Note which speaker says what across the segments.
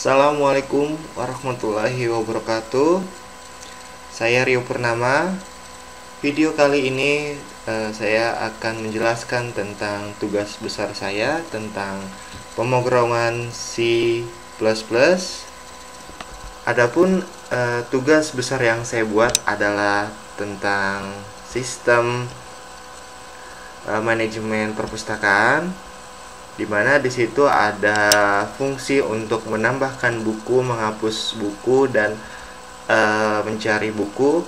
Speaker 1: Assalamualaikum warahmatullahi wabarakatuh. Saya Rio Purnama. Video kali ini saya akan menjelaskan tentang tugas besar saya tentang pemrograman C++. Adapun tugas besar yang saya buat adalah tentang sistem manajemen perpustakaan, di mana di situ ada fungsi untuk menambahkan buku, menghapus buku, dan mencari buku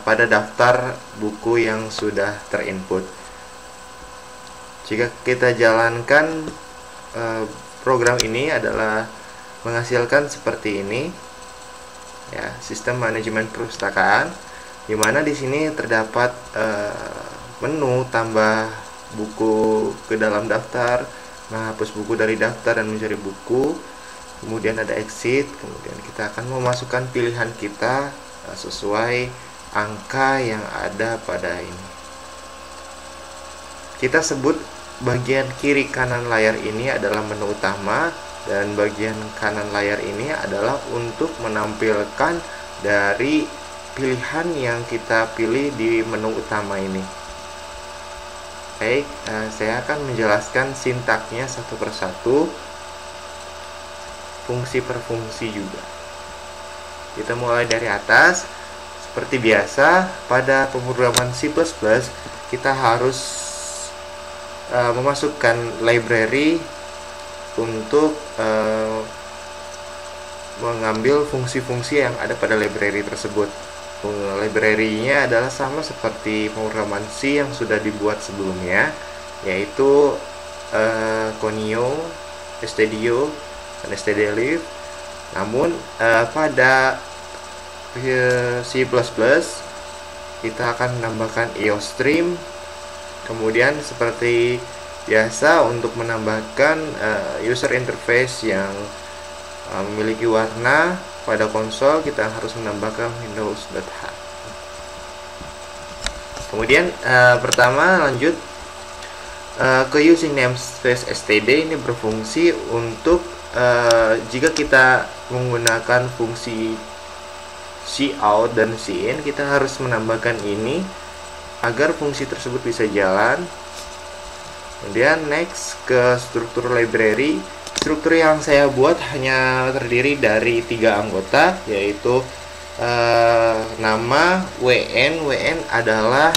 Speaker 1: pada daftar buku yang sudah terinput. Jika kita jalankan program ini adalah menghasilkan seperti ini, ya, sistem manajemen perpustakaan, di mana di sini terdapat menu tambah buku ke dalam daftar, menghapus buku dari daftar dan mencari buku, kemudian ada exit, kemudian kita akan memasukkan pilihan kita sesuai angka yang ada pada ini. Kita sebut bagian kiri kanan layar ini adalah menu utama, dan bagian kanan layar ini adalah untuk menampilkan dari pilihan yang kita pilih di menu utama ini. Baik, saya akan menjelaskan sintaknya satu persatu, fungsi per fungsi juga. Kita mulai dari atas. Seperti biasa, pada pemrograman C++, kita harus memasukkan library untuk mengambil fungsi-fungsi yang ada pada library tersebut. Library-nya adalah sama seperti pemrograman C yang sudah dibuat sebelumnya, yaitu Conio, stdio, dan stdlib. Namun pada C++ kita akan menambahkan iostream. Kemudian seperti biasa, untuk menambahkan user interface yang memiliki warna pada konsol, kita harus menambahkan windows.h. Kemudian pertama lanjut ke using namespace std. Ini berfungsi untuk jika kita menggunakan fungsi cout dan cin, kita harus menambahkan ini agar fungsi tersebut bisa jalan. Kemudian next ke struktur library. Struktur yang saya buat hanya terdiri dari 3 anggota, yaitu nama, WN adalah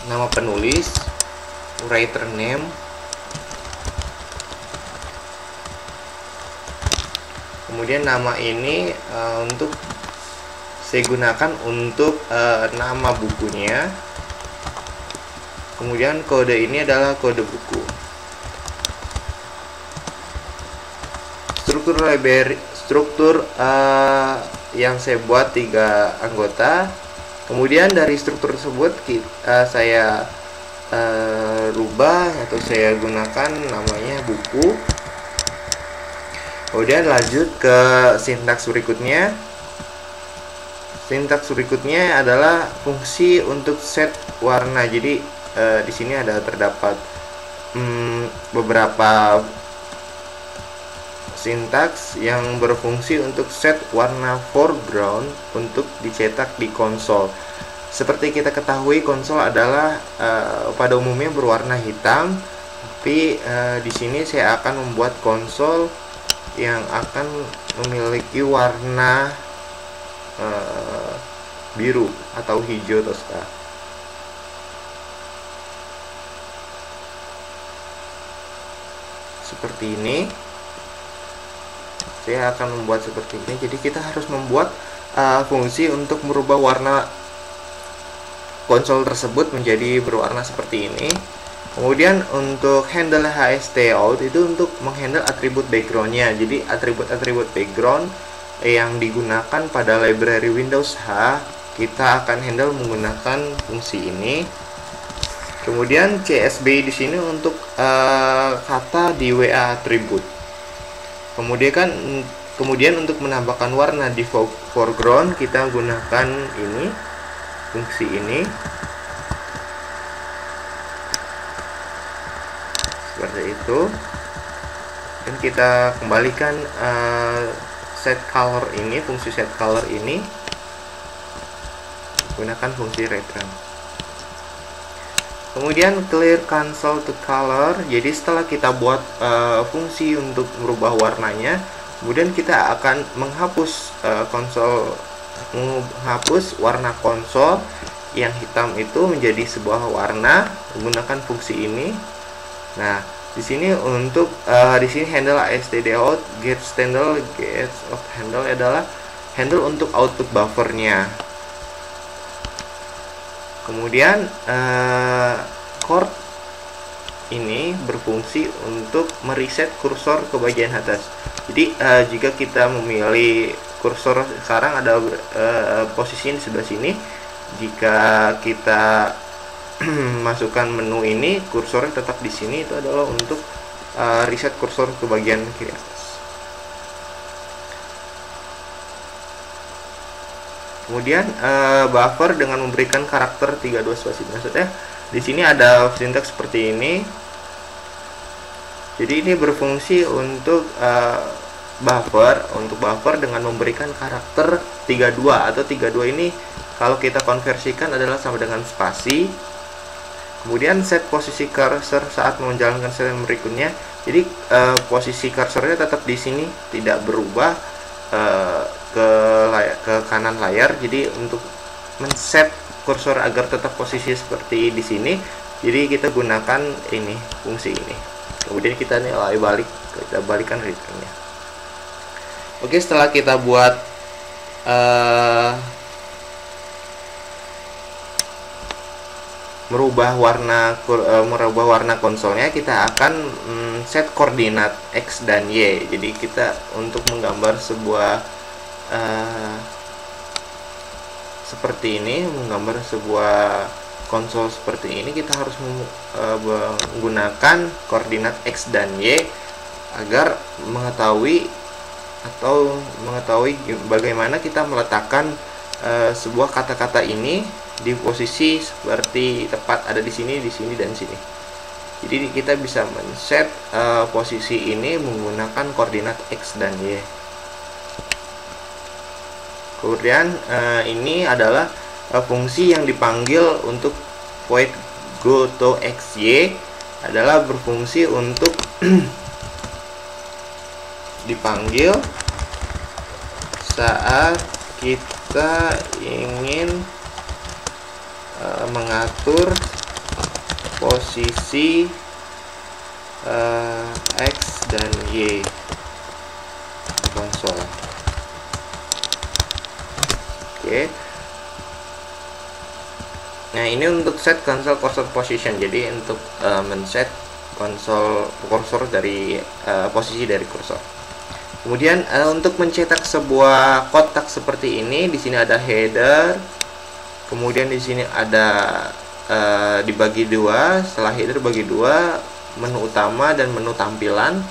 Speaker 1: nama penulis, writer name, kemudian nama ini untuk saya gunakan untuk nama bukunya, kemudian kode ini adalah kode buku. Struktur yang saya buat 3 anggota. Kemudian dari struktur tersebut saya rubah atau saya gunakan namanya buku. Kemudian lanjut ke sintaks berikutnya. Sintaks berikutnya adalah fungsi untuk set warna. Jadi di sini terdapat beberapa sintaks yang berfungsi untuk set warna foreground untuk dicetak di konsol. Seperti kita ketahui, konsol adalah pada umumnya berwarna hitam, tapi di sini saya akan membuat konsol yang akan memiliki warna biru atau hijau toska. Seperti ini. Saya akan membuat seperti ini. Jadi kita harus membuat fungsi untuk merubah warna konsol tersebut menjadi berwarna seperti ini. Kemudian untuk handle hstout itu untuk menghandle atribut backgroundnya. Jadi atribut-atribut background yang digunakan pada library Windows H kita akan handle menggunakan fungsi ini. Kemudian csb di sini untuk kata di WA atribut. Kemudian untuk menambahkan warna di foreground kita gunakan ini, fungsi ini. Seperti itu. Dan kita kembalikan set color ini, fungsi set color ini, gunakan fungsi return. Kemudian clear console to color. Jadi setelah kita buat fungsi untuk merubah warnanya, kemudian kita akan menghapus menghapus warna konsol yang hitam itu menjadi sebuah warna menggunakan fungsi ini. Nah, di sini untuk di sini handle stdout gets of handle adalah handle untuk output buffernya. Kemudian chord ini berfungsi untuk mereset kursor ke bagian atas. Jadi jika kita memilih kursor sekarang ada posisi di sebelah sini, jika kita masukkan menu ini, kursornya tetap di sini, itu adalah untuk reset kursor ke bagian kiri atas. Kemudian buffer dengan memberikan karakter 32 spasi. Maksudnya di sini ada sintaks seperti ini. Jadi ini berfungsi untuk buffer dengan memberikan karakter 32 atau 32 ini kalau kita konversikan adalah sama dengan spasi. Kemudian set posisi cursor saat menjalankan sel berikutnya. Jadi posisi cursornya tetap di sini, tidak berubah ke kanan layar. Jadi untuk men-set kursor agar tetap posisi seperti di sini, jadi kita gunakan ini, fungsi ini. Kemudian kita nilai balik, kita balikan returnnya. Oke, setelah kita buat merubah warna konsolnya, kita akan set koordinat X dan Y. Jadi kita untuk menggambar sebuah seperti ini, menggambar sebuah konsol seperti ini, kita harus menggunakan koordinat X dan Y agar mengetahui bagaimana kita meletakkan sebuah kata-kata ini di posisi seperti tepat ada di sini, dan sini. Jadi kita bisa men-set posisi ini menggunakan koordinat X dan Y. Kemudian ini adalah fungsi yang dipanggil untuk void go to xy, adalah berfungsi untuk dipanggil saat kita ingin mengatur posisi X dan Y konsol. Oke. Nah, ini untuk set console cursor position. Jadi untuk men-set kursor dari posisi dari kursor. Kemudian untuk mencetak sebuah kotak seperti ini, di sini ada header. Kemudian di sini ada dibagi dua. Setelah header bagi dua, menu utama dan menu tampilan.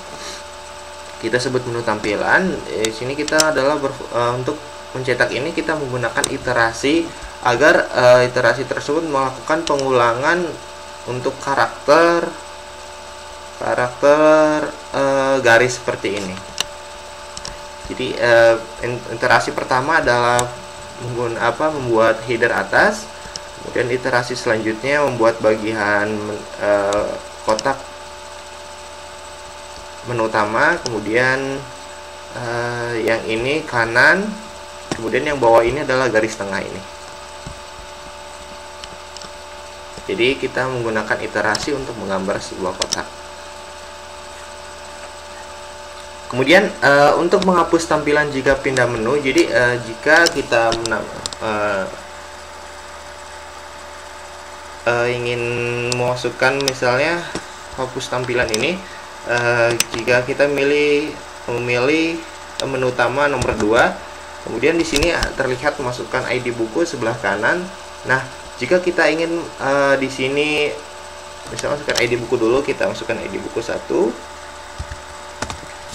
Speaker 1: Kita sebut menu tampilan. Di sini kita adalah untuk mencetak ini kita menggunakan iterasi agar iterasi tersebut melakukan pengulangan untuk karakter garis seperti ini. Jadi iterasi pertama adalah membuat header atas, kemudian iterasi selanjutnya membuat bagian kotak menu utama, kemudian yang ini kanan, kemudian yang bawah ini adalah garis tengah ini. Jadi kita menggunakan iterasi untuk menggambar sebuah kotak. Kemudian untuk menghapus tampilan jika pindah menu, jadi jika kita ingin memasukkan misalnya hapus tampilan ini, jika kita memilih menu utama nomor 2, kemudian di sini terlihat masukkan ID buku sebelah kanan. Nah, jika kita ingin di sini misalnya masukkan ID buku dulu, kita masukkan ID buku 1.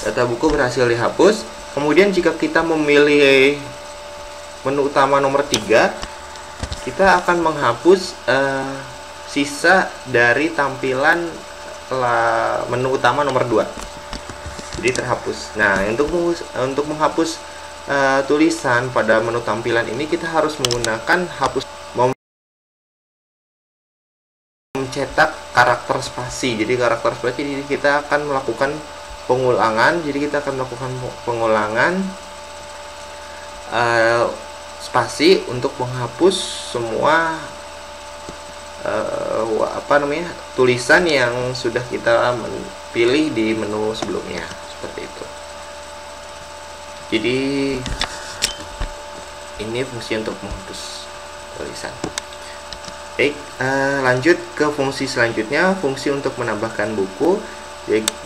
Speaker 1: Data buku berhasil dihapus. Kemudian jika kita memilih menu utama nomor 3, kita akan menghapus sisa dari tampilan menu utama nomor 2. jadi terhapus. Nah, untuk menghapus tulisan pada menu tampilan ini, kita harus menggunakan mencetak karakter spasi. Jadi karakter spasi, jadi kita akan melakukan pengulangan. Jadi kita akan melakukan pengulangan spasi untuk menghapus semua tulisan yang sudah kita pilih di menu sebelumnya, seperti itu. Jadi ini fungsi untuk menghapus tulisan. Baik, lanjut ke fungsi selanjutnya, fungsi untuk menambahkan buku.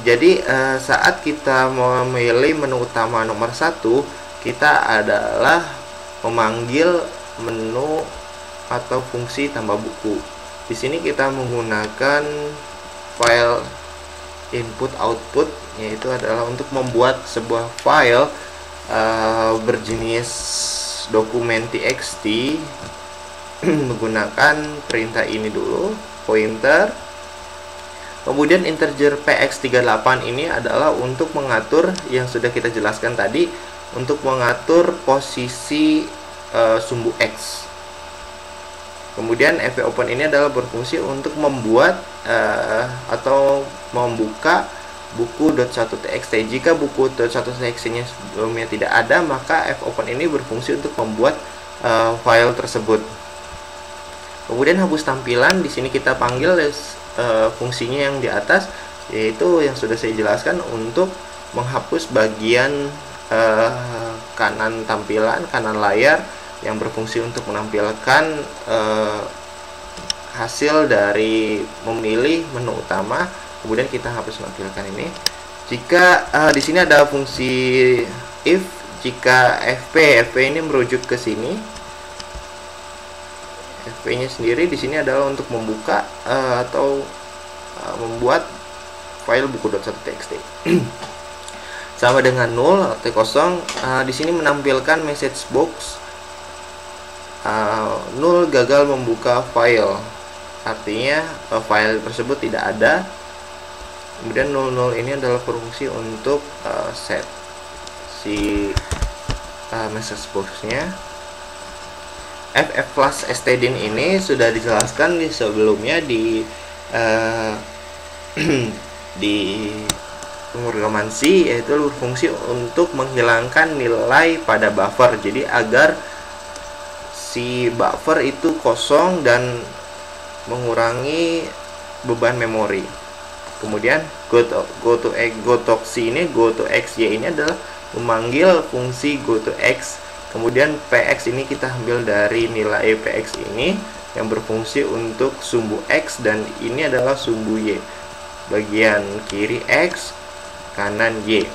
Speaker 1: Jadi saat kita memilih menu utama nomor 1, kita adalah memanggil menu atau fungsi tambah buku. Di sini kita menggunakan file input output, yaitu adalah untuk membuat sebuah file berjenis dokumen txt menggunakan perintah ini dulu, pointer. Kemudian integer px38 ini adalah untuk mengatur yang sudah kita jelaskan tadi, untuk mengatur posisi sumbu x. Kemudian fopen ini adalah berfungsi untuk membuat atau membuka buku.1txt. Jika buku.1txt nya sebelumnya tidak ada, maka fopen ini berfungsi untuk membuat file tersebut. Kemudian hapus tampilan, di sini kita panggil fungsinya yang di atas, yaitu yang sudah saya jelaskan untuk menghapus bagian kanan tampilan, kanan layar, yang berfungsi untuk menampilkan hasil dari memilih menu utama. Kemudian kita hapus menampilkan ini. Jika di sini ada fungsi if, jika fp ini merujuk ke sini. fp-nya sendiri di sini adalah untuk membuka atau membuat file buku.1txt. Sama dengan null atau kosong. Di sini menampilkan message box. Null gagal membuka file, artinya file tersebut tidak ada. Kemudian 00 ini adalah fungsi untuk set si message box-nya. ff+stdin ini sudah dijelaskan di sebelumnya di di pemrograman C, yaitu berfungsi untuk menghilangkan nilai pada buffer. Jadi agar si buffer itu kosong dan mengurangi beban memori. Kemudian go to xy ini adalah memanggil fungsi go to x. Kemudian px ini kita ambil dari nilai px ini yang berfungsi untuk sumbu x, dan ini adalah sumbu y. Bagian kiri x, kanan y.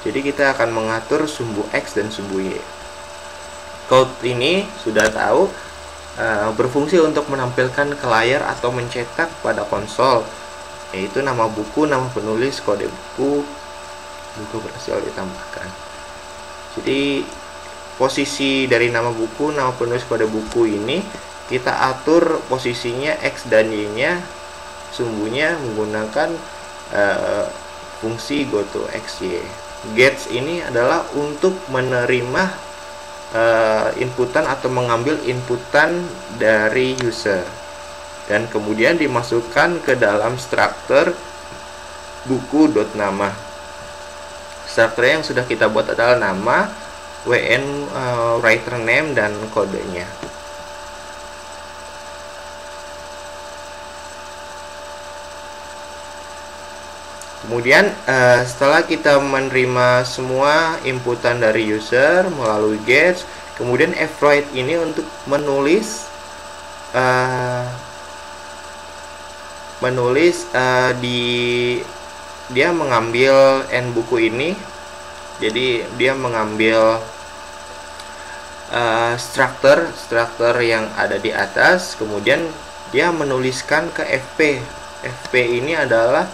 Speaker 1: Jadi kita akan mengatur sumbu x dan sumbu y. Code ini sudah tahu berfungsi untuk menampilkan ke layar atau mencetak pada konsol, yaitu nama buku, nama penulis, kode buku berhasil ditambahkan. Jadi posisi dari nama buku, nama penulis, kode buku ini kita atur posisinya x dan y nya, sumbunya menggunakan fungsi goToXY. Gets ini adalah untuk menerima inputan atau mengambil inputan dari user dan kemudian dimasukkan ke dalam struktur buku.nama. Struktur yang sudah kita buat adalah nama, WN, writer name, dan kodenya. Kemudian setelah kita menerima semua inputan dari user melalui gets, kemudian fwrite ini untuk menulis dia mengambil n buku ini. Jadi dia mengambil struktur yang ada di atas, kemudian dia menuliskan ke fp. Fp ini adalah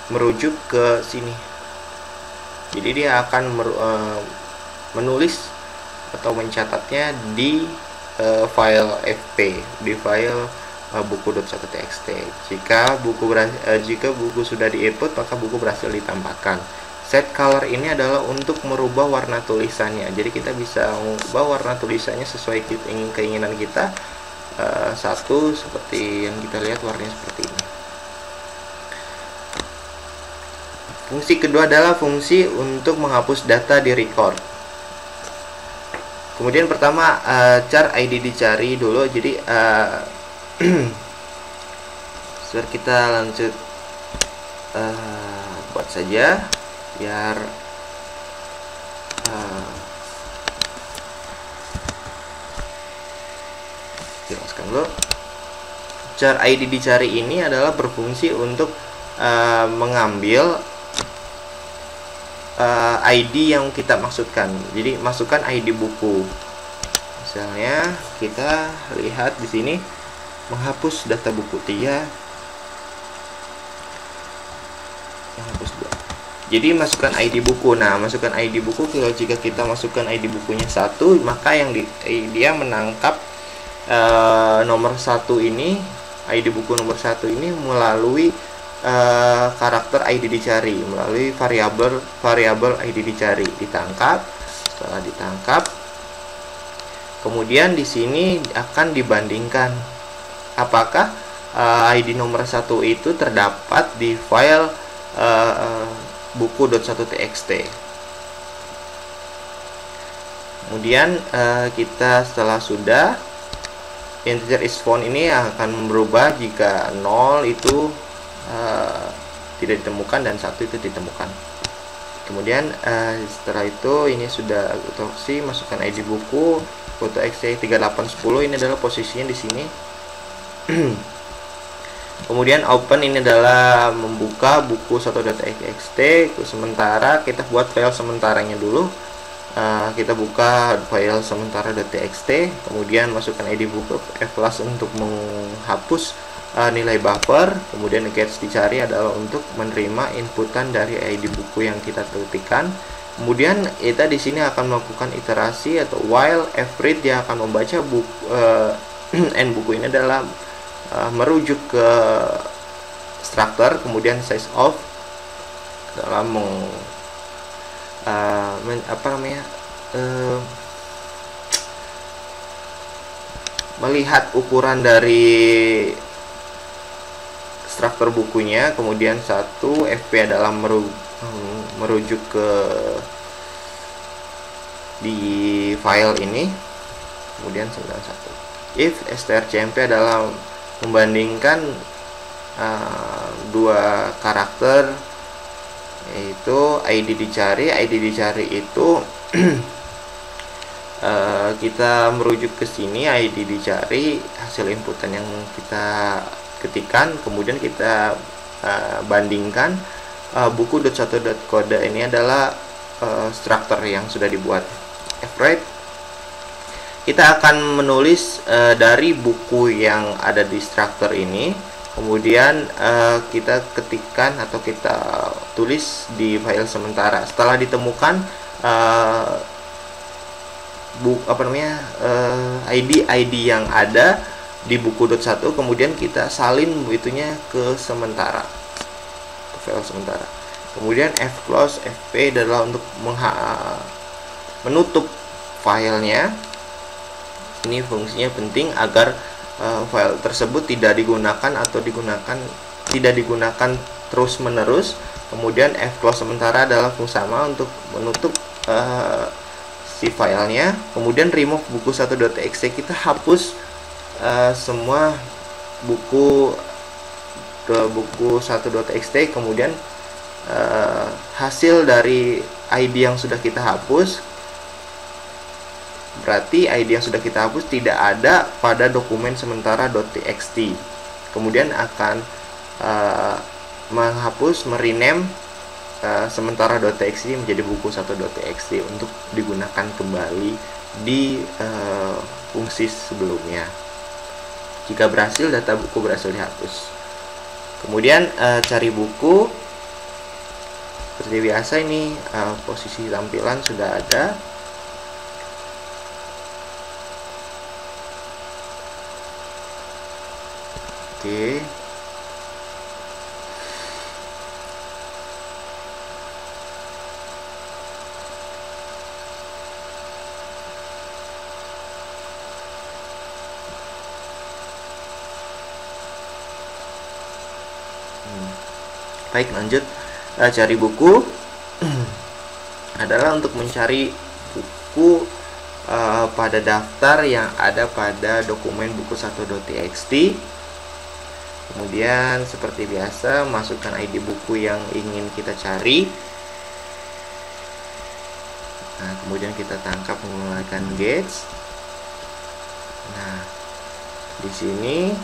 Speaker 1: merujuk ke sini. Jadi dia akan menulis atau mencatatnya di file fp, di file buku.1txt. Jika buku sudah di-input, maka buku berhasil ditambahkan. Set color ini adalah untuk merubah warna tulisannya. Jadi kita bisa mengubah warna tulisannya sesuai keinginan kita. Satu seperti yang kita lihat warnanya seperti ini. Fungsi kedua adalah fungsi untuk menghapus data di record. Kemudian pertama char ID dicari dulu. Jadi kita lanjut buat saja biar jelaskan dulu. Char ID dicari ini adalah berfungsi untuk mengambil ID yang kita maksudkan. Jadi masukkan ID buku. Misalnya kita lihat di sini menghapus data buku 3, menghapus 2. Jadi masukkan ID buku. Nah, masukkan ID buku, jika kita masukkan ID bukunya 1, maka yang dia menangkap nomor 1 ini, ID buku nomor 1 ini melalui karakter ID dicari, melalui variabel ID dicari, ditangkap. Setelah ditangkap, kemudian di sini akan dibandingkan apakah ID nomor 1 itu terdapat di file buku.1txt. Kemudian kita setelah sudah, integer is found ini akan berubah jika 0 itu tidak ditemukan dan 1 itu ditemukan. Kemudian setelah itu ini sudah autopsi, masukkan ID buku .txt 3810, ini adalah posisinya di sini. Kemudian open, ini adalah membuka buku 1.txt. Sementara kita buat file sementaranya dulu. Kita buka file sementara.txt, kemudian masukkan ID buku F+ untuk menghapus nilai buffer. Kemudian gets dicari adalah untuk menerima inputan dari ID buku yang kita ketikkan. Kemudian kita di sini akan melakukan iterasi atau while fread, dia akan membaca buku n buku ini adalah merujuk ke structure. Kemudian size of dalam melihat ukuran dari struktur bukunya. Kemudian 1 fp adalah merujuk ke di file ini. Kemudian 91 if strcmp adalah membandingkan dua karakter, yaitu ID dicari. ID dicari itu kita merujuk ke sini, ID dicari hasil inputan yang kita ketikkan, kemudian kita bandingkan buku.1.code ini adalah struktur yang sudah dibuat. Fwrite, kita akan menulis dari buku yang ada di struktur ini, kemudian kita ketikkan atau kita tulis di file sementara. Setelah ditemukan ID yang ada di buku.1, kemudian kita salin itunya ke sementara, ke file sementara. Kemudian fclose fp adalah untuk menutup filenya. Ini fungsinya penting agar file tersebut tidak digunakan atau tidak digunakan terus menerus. Kemudian fclose sementara adalah fungsi sama untuk menutup si filenya. Kemudian remove buku1.txt, kita hapus semua buku ke buku1.txt. Kemudian hasil dari ID yang sudah kita hapus, berarti ID yang sudah kita hapus tidak ada pada dokumen sementara.txt. Kemudian akan menghapus, merename sementara.txt menjadi buku1.txt untuk digunakan kembali di fungsi sebelumnya. Jika berhasil, data buku berhasil dihapus. Kemudian cari buku. Seperti biasa, ini posisi tampilan sudah ada. Oke. Baik, lanjut. Cari buku adalah untuk mencari buku pada daftar yang ada pada dokumen buku1.txt. Kemudian seperti biasa masukkan ID buku yang ingin kita cari. Nah, kemudian kita tangkap menggunakan gates. Nah, di sini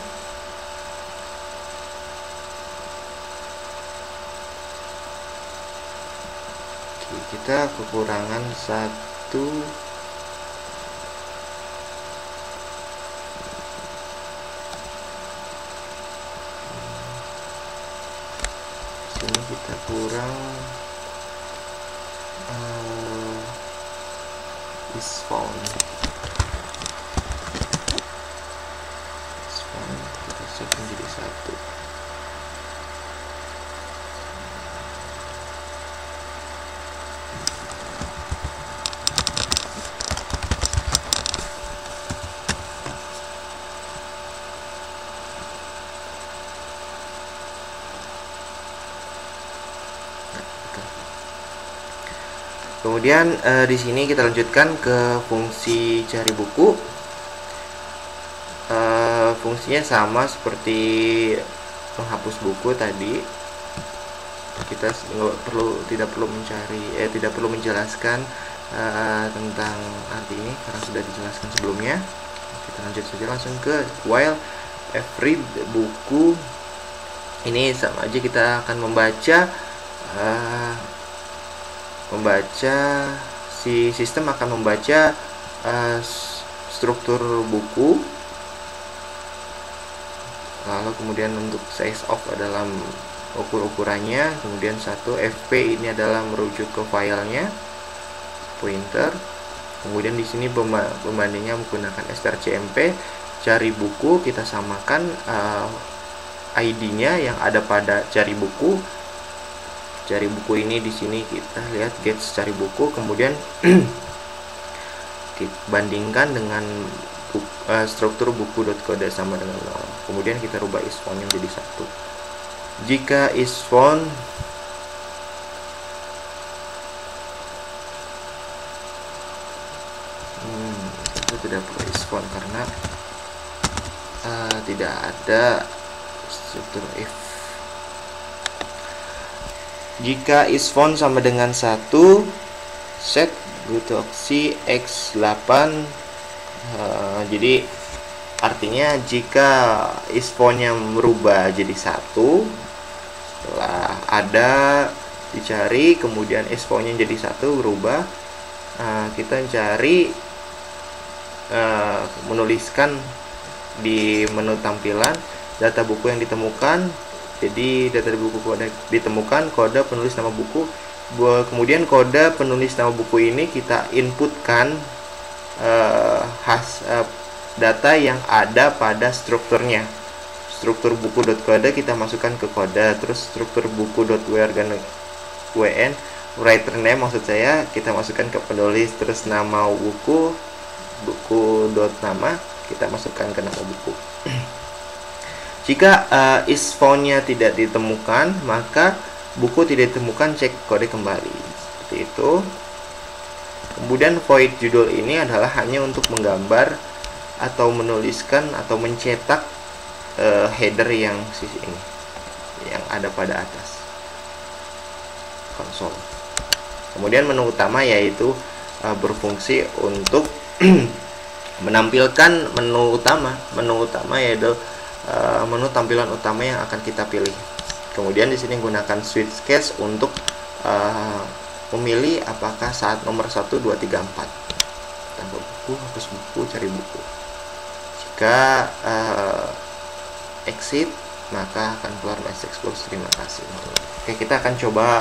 Speaker 1: kita kekurangan satu. Sini kita kurang is found. Kita set menjadi 1. Kemudian di sini kita lanjutkan ke fungsi cari buku. Fungsinya sama seperti menghapus buku tadi. Kita tidak perlu menjelaskan tentang arti ini karena sudah dijelaskan sebelumnya. Kita lanjut saja langsung ke while every buku. Ini sama aja, kita akan membaca si sistem akan membaca struktur buku, lalu kemudian untuk size of adalah ukurannya, kemudian fp ini adalah merujuk ke filenya, pointer, kemudian di sini pembandingnya menggunakan strcmp. Cari buku kita samakan ID-nya yang ada pada cari buku. Cari buku ini di sini kita lihat gets cari buku, kemudian kita bandingkan dengan struktur buku.code sama dengan 0. Kemudian kita rubah is found menjadi 1. Jika is found itu tidak perlu is found karena tidak ada struktur if. Jika is found sama dengan 1, set gotoxi x8. Jadi artinya jika is found-nya merubah jadi 1 setelah ada dicari, kemudian is found-nya jadi 1 berubah, kita cari menuliskan di menu tampilan data buku yang ditemukan. Jadi data buku kode ditemukan, kode penulis nama buku. Kemudian kode penulis nama buku ini kita inputkan data yang ada pada strukturnya. Struktur buku.kode kita masukkan ke kode, terus struktur buku.wn writer name maksud saya kita masukkan ke penulis, terus nama buku.nama kita masukkan ke nama buku. Jika is found-nya tidak ditemukan, maka buku tidak ditemukan, cek kode kembali. Seperti itu. Kemudian void judul ini adalah hanya untuk menggambar atau menuliskan atau mencetak header yang sisi ini yang ada pada atas konsol. Kemudian menu utama yaitu berfungsi untuk menampilkan menu utama. Menu utama yaitu menu tampilan utama yang akan kita pilih. Kemudian di sini gunakan switch case untuk memilih apakah saat nomor 1, 2, 3, 4. Tambah buku, hapus buku, cari buku. Jika exit, maka akan keluar message close, terima kasih. Oke, kita akan coba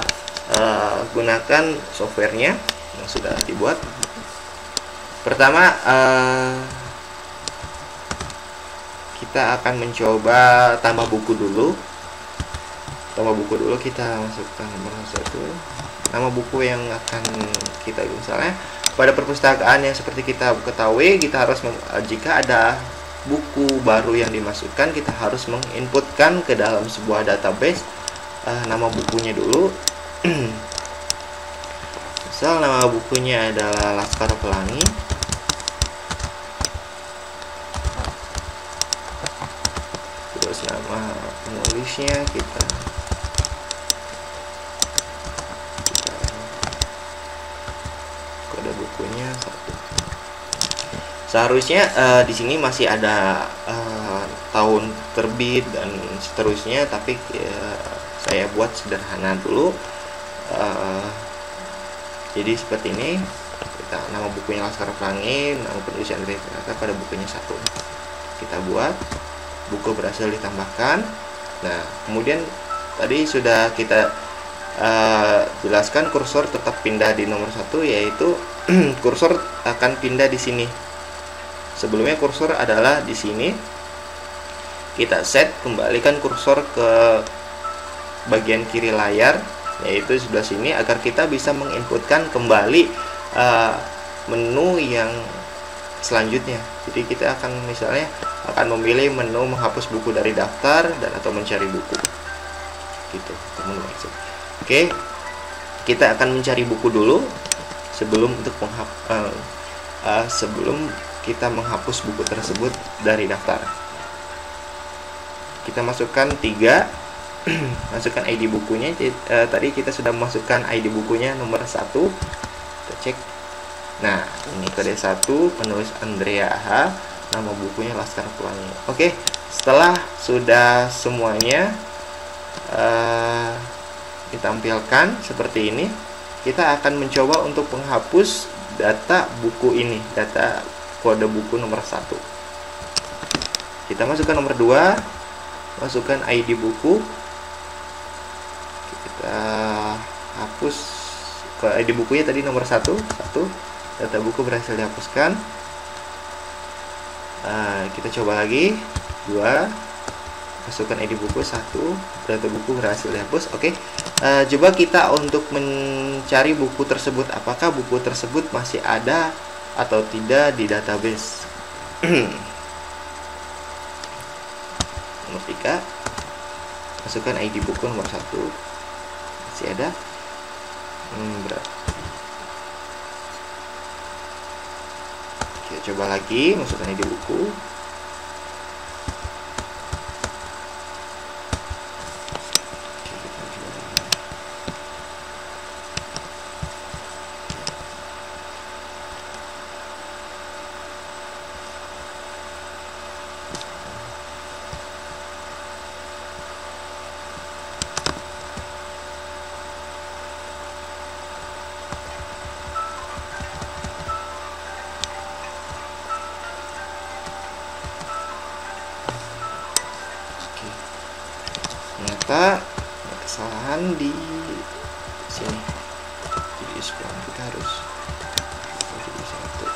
Speaker 1: gunakan softwarenya yang sudah dibuat. Pertama kita kita akan mencoba tambah buku dulu. Kita masukkan nomor 1, nama buku yang akan kita, misalnya pada perpustakaan yang seperti kita ketahui, kita harus jika ada buku baru yang dimasukkan, kita harus menginputkan ke dalam sebuah database nama bukunya dulu. Misal nama bukunya adalah Laskar Pelangi. Terus nama penulisnya kita kode bukunya 1. Seharusnya di sini masih ada tahun terbit dan seterusnya, tapi saya buat sederhana dulu. Jadi seperti ini, kita nama bukunya Laskar Pelangi, nama penulis Andrea Hirata, pada bukunya 1. Kita buat, buku berhasil ditambahkan. Nah, kemudian tadi sudah kita jelaskan kursor tetap pindah di nomor 1, yaitu kursor akan pindah di sini. Sebelumnya kursor adalah di sini. Kita set, kembalikan kursor ke bagian kiri layar, yaitu sebelah sini, agar kita bisa menginputkan kembali menu yang selanjutnya. Jadi kita akan misalnya memilih menu menghapus buku dari daftar dan atau mencari buku. Gitu, menu exit. Oke, kita akan mencari buku dulu sebelum kita menghapus buku tersebut dari daftar. Kita masukkan 3, masukkan ID bukunya. Tadi kita sudah memasukkan ID bukunya nomor 1. Kita cek. Nah, ini kode 1, penulis Andrea H, nama bukunya Laskar Pelangi. Oke, setelah sudah semuanya ditampilkan seperti ini, kita akan mencoba untuk menghapus data buku ini, data kode buku nomor 1. Kita masukkan nomor 2, masukkan ID buku, kita hapus ke ID bukunya tadi nomor 1, data buku berhasil dihapuskan. Kita coba lagi, 2, masukkan ID buku 1, data buku berhasil dihapus. Oke, coba kita untuk mencari buku tersebut, apakah buku tersebut masih ada atau tidak di database. Nomor 3, masukkan ID buku nomor 1, masih ada. Berat. Kita coba lagi, masukkan ID buku. Ternyata ada kesalahan di sini. Jadi sekarang kita harus jadi 1.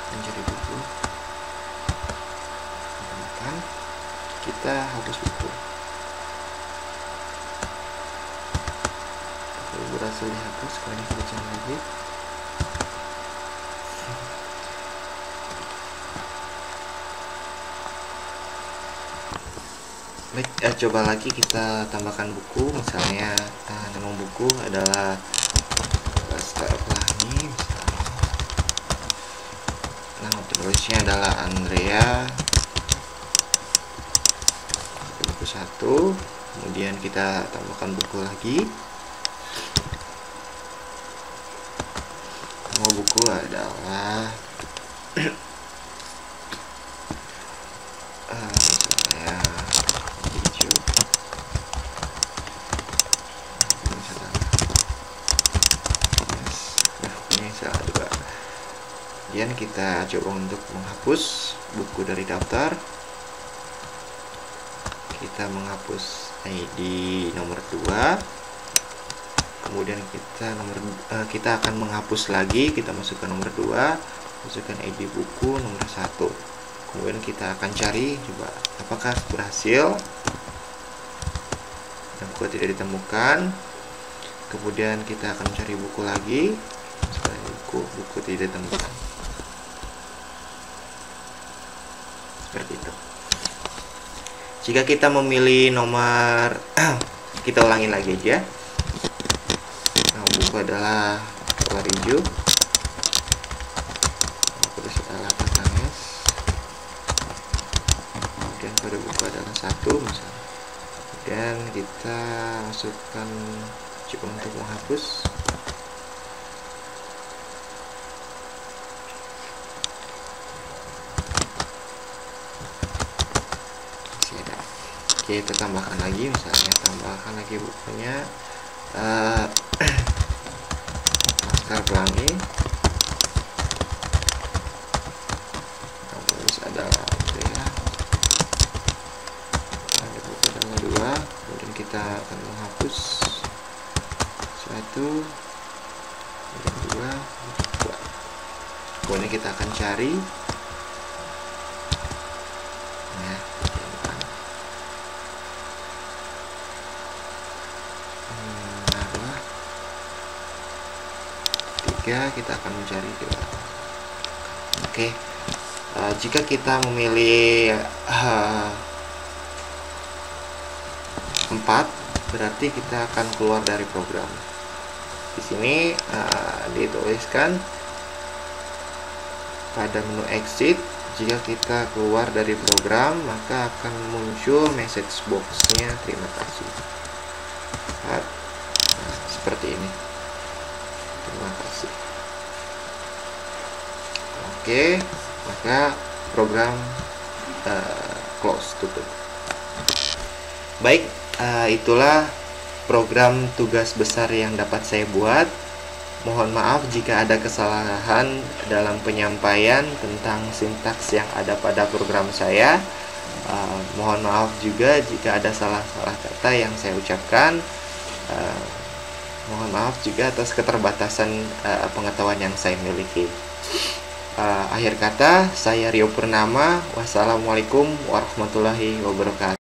Speaker 1: Mencari buku, kita hapus buku. Berhasil dihapus, sekarang kita cari lagi. Baik, coba lagi kita tambahkan buku. Misalnya nama buku adalah Laskar Pelangi, nama penulisnya adalah Andrea, buku 1. Kemudian kita tambahkan buku lagi. Nama buku adalah misalnya hijau. kita coba untuk menghapus buku dari daftar. Kita menghapus ID nomor 2. Kemudian kita akan menghapus lagi, kita masukkan nomor 2, masukkan ID buku nomor 1. Kemudian kita akan cari coba apakah berhasil. Buku tidak ditemukan. Kemudian kita akan cari buku lagi. Sekarang buku tidak ditemukan. Seperti itu. Jika kita memilih nomor kita ulangi lagi aja. Buku adalah warna hijau, kode adalah batang es, kemudian kode buku adalah 1 misalnya. Kemudian kita masukkan coba untuk menghapus. Masih ada. Oke, kita tambahkan lagi, misalnya tambahkan lagi bukunya Laskar Pelangi. Terus ada buku adalah 2. Kemudian kita akan menghapus 1, kemudian 2. Kemudian kita akan cari. Nah, 3, kita akan mencari 2. Oke. Jika kita memilih 4, berarti kita akan keluar dari program. Di sini dituliskan pada menu exit, jika kita keluar dari program maka akan muncul message box-nya terima kasih. Seperti ini. Terima kasih. Oke, maka program close, tutup. Baik, itulah program tugas besar yang dapat saya buat. Mohon maaf jika ada kesalahan dalam penyampaian tentang sintaks yang ada pada program saya. Mohon maaf juga jika ada salah-salah kata yang saya ucapkan. Mohon maaf juga atas keterbatasan pengetahuan yang saya miliki. Akhir kata, saya Rio Purnama. Wassalamualaikum warahmatullahi wabarakatuh.